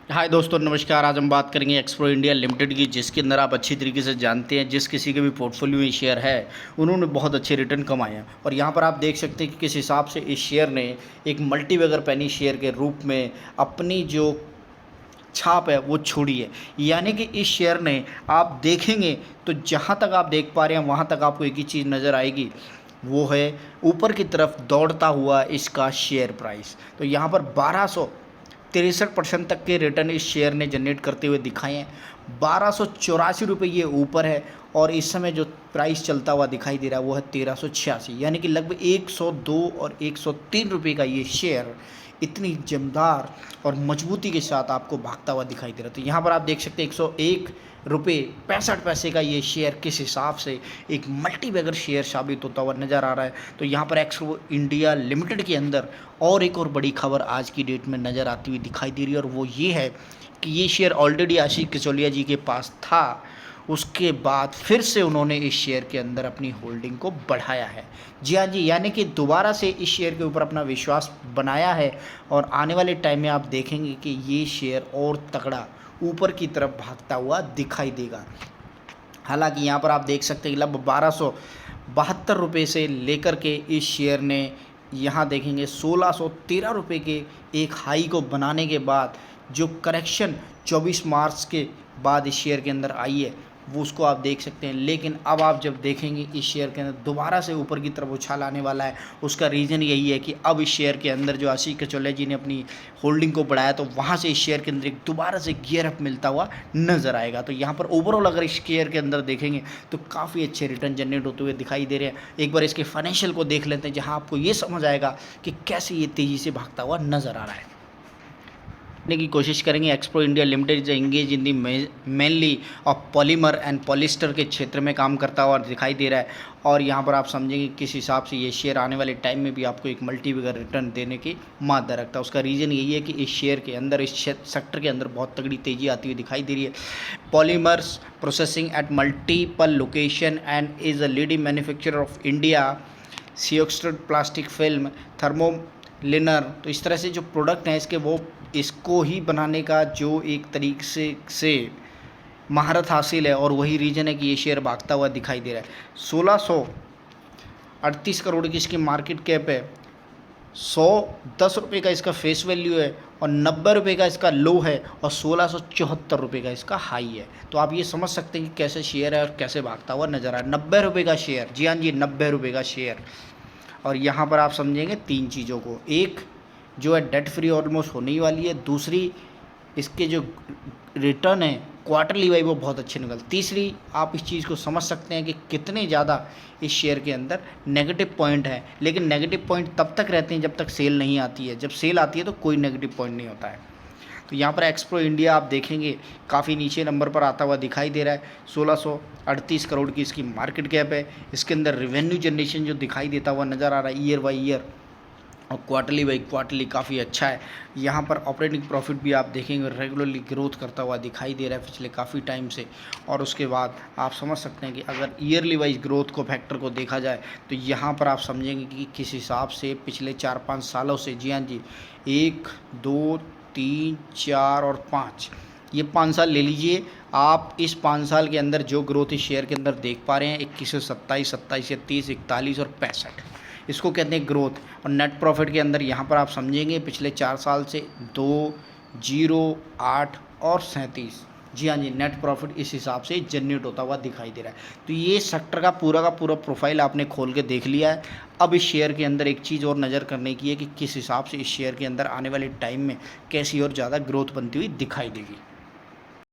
हाय दोस्तों, नमस्कार। आज हम बात करेंगे एक्सप्रो इंडिया लिमिटेड की, जिसके अंदर आप अच्छी तरीके से जानते हैं जिस किसी के भी पोर्टफोलियो में शेयर है उन्होंने बहुत अच्छे रिटर्न कमाए हैं। और यहाँ पर आप देख सकते हैं कि किस हिसाब से इस शेयर ने एक मल्टीबैगर पेनी शेयर के रूप में अपनी जो छाप है वो छोड़ी है। यानी कि इस शेयर ने आप देखेंगे तो जहाँ तक आप देख पा रहे हैं वहाँ तक आपको एक ही चीज़ नज़र आएगी, वो है ऊपर की तरफ दौड़ता हुआ इसका शेयर प्राइस। तो यहाँ पर 1263% तक के रिटर्न इस शेयर ने जनरेट करते हुए दिखाए हैं। 1284 रुपये ये ऊपर है और इस समय जो प्राइस चलता हुआ दिखाई दे रहा है वो है 1386, यानी कि लगभग 102 और 103 रुपये का ये शेयर इतनी जमदार और मजबूती के साथ आपको भागता हुआ दिखाई दे रहा है। तो यहाँ पर आप देख सकते हैं 101 रुपये 65 पैसे का ये शेयर किस हिसाब से एक मल्टीबैगर शेयर साबित होता हुआ नज़र आ रहा है। तो यहाँ पर एक्सप्रो इंडिया लिमिटेड के अंदर और एक और बड़ी खबर आज की डेट में नज़र आती हुई दिखाई दे रही है, और वो ये है कि ये शेयर ऑलरेडी आशीष कचौलिया जी के पास था। उसके बाद फिर से उन्होंने इस शेयर के अंदर अपनी होल्डिंग को बढ़ाया है। जी हाँ जी, यानी कि दोबारा से इस शेयर के ऊपर अपना विश्वास बनाया है और आने वाले टाइम में आप देखेंगे कि ये शेयर और तगड़ा ऊपर की तरफ भागता हुआ दिखाई देगा। हालांकि यहाँ पर आप देख सकते हैं कि लगभग 1272 से लेकर के इस शेयर ने यहाँ देखेंगे 1613 रुपये के एक हाई को बनाने के बाद जो करेक्शन 24 मार्च के बाद इस शेयर के अंदर आई है वो उसको आप देख सकते हैं। लेकिन अब आप जब देखेंगे इस शेयर के अंदर दोबारा से ऊपर की तरफ उछाल आने वाला है, उसका रीज़न यही है कि अब इस शेयर के अंदर जो आशीष कचौलिया जी ने अपनी होल्डिंग को बढ़ाया तो वहाँ से इस शेयर के अंदर एक दोबारा से गियर अप मिलता हुआ नज़र आएगा। तो यहाँ पर ओवरऑल अगर इस शेयर के अंदर देखेंगे तो काफ़ी अच्छे रिटर्न जनरेट होते हुए दिखाई दे रहे हैं। एक बार इसके फाइनेंशियल को देख लेते हैं, जहाँ आपको ये समझ आएगा कि कैसे ये तेज़ी से भागता हुआ नज़र आ रहा है की कोशिश करेंगे। एक्सप्रो इंडिया लिमिटेड जो engage in the mainly of polymer and polyester के क्षेत्र में काम करता हुआ दिखाई दे रहा है। और यहाँ पर आप समझेंगे किस हिसाब से ये शेयर आने वाले टाइम में भी आपको एक मल्टीबैगर रिटर्न देने की मादा रखता है। उसका रीज़न यही है कि इस शेयर के अंदर, इस सेक्टर के अंदर बहुत तगड़ी तेज़ी आती हुई दिखाई दे रही है। Polymers processing at multiple location and is a leading manufacturer of India सियोक्स्टेड प्लास्टिक फिल्म थर्मो लिनर। तो इस तरह से जो प्रोडक्ट हैं इसके, वो इसको ही बनाने का जो एक तरीके से महारत हासिल है, और वही रीज़न है कि ये शेयर भागता हुआ दिखाई दे रहा है। 1638 करोड़ की इसकी मार्केट कैप है, 110 रुपये का इसका फेस वैल्यू है और 90 रुपये का इसका लो है और 1674 रुपये का इसका हाई है। तो आप ये समझ सकते हैं कि कैसे शेयर है और कैसे भागता हुआ नज़र आ रहा है। 90 रुपये का शेयर, जी हाँ जी, 90 रुपये का शेयर। और यहाँ पर आप समझेंगे तीन चीज़ों को, एक जो है डेट फ्री ऑलमोस्ट होने ही वाली है, दूसरी इसके जो रिटर्न है क्वार्टरली वाई वो बहुत अच्छे निकल, तीसरी आप इस चीज़ को समझ सकते हैं कि कितने ज़्यादा इस शेयर के अंदर नेगेटिव पॉइंट है। लेकिन नेगेटिव पॉइंट तब तक रहते हैं जब तक सेल नहीं आती है, जब सेल आती है तो कोई नेगेटिव पॉइंट नहीं होता है। तो यहाँ पर एक्सप्रो इंडिया आप देखेंगे काफ़ी नीचे नंबर पर आता हुआ दिखाई दे रहा है। 1638 करोड़ की इसकी मार्केट कैप है। इसके अंदर रेवेन्यू जनरेशन जो दिखाई देता हुआ नज़र आ रहा है ईयर बाई ईयर और क्वार्टरली बाई क्वार्टरली काफ़ी अच्छा है। यहाँ पर ऑपरेटिंग प्रॉफिट भी आप देखेंगे रेगुलरली ग्रोथ करता हुआ दिखाई दे रहा है पिछले काफ़ी टाइम से। और उसके बाद आप समझ सकते हैं कि अगर ईयरली वाइज ग्रोथ को फैक्टर को देखा जाए तो यहाँ पर आप समझेंगे कि किस हिसाब से पिछले 4-5 सालों से, जी हाँ जी, 1 2 3 4 और 5, ये 5 साल ले लीजिए आप। इस 5 साल के अंदर जो ग्रोथ इस शेयर के अंदर देख पा रहे हैं 21 से 27, 27 से 30, 41 और 65, इसको कहते हैं ग्रोथ। और नेट प्रॉफिट के अंदर यहाँ पर आप समझेंगे पिछले 4 साल से 2, 0, 8 और 37, जी हाँ जी, नेट प्रॉफिट इस हिसाब से जनरेट होता हुआ दिखाई दे रहा है। तो ये सेक्टर का पूरा प्रोफाइल आपने खोल के देख लिया है। अब इस शेयर के अंदर एक चीज़ और नज़र करने की है कि किस हिसाब से इस शेयर के अंदर आने वाले टाइम में कैसी और ज़्यादा ग्रोथ बनती हुई दिखाई देगी।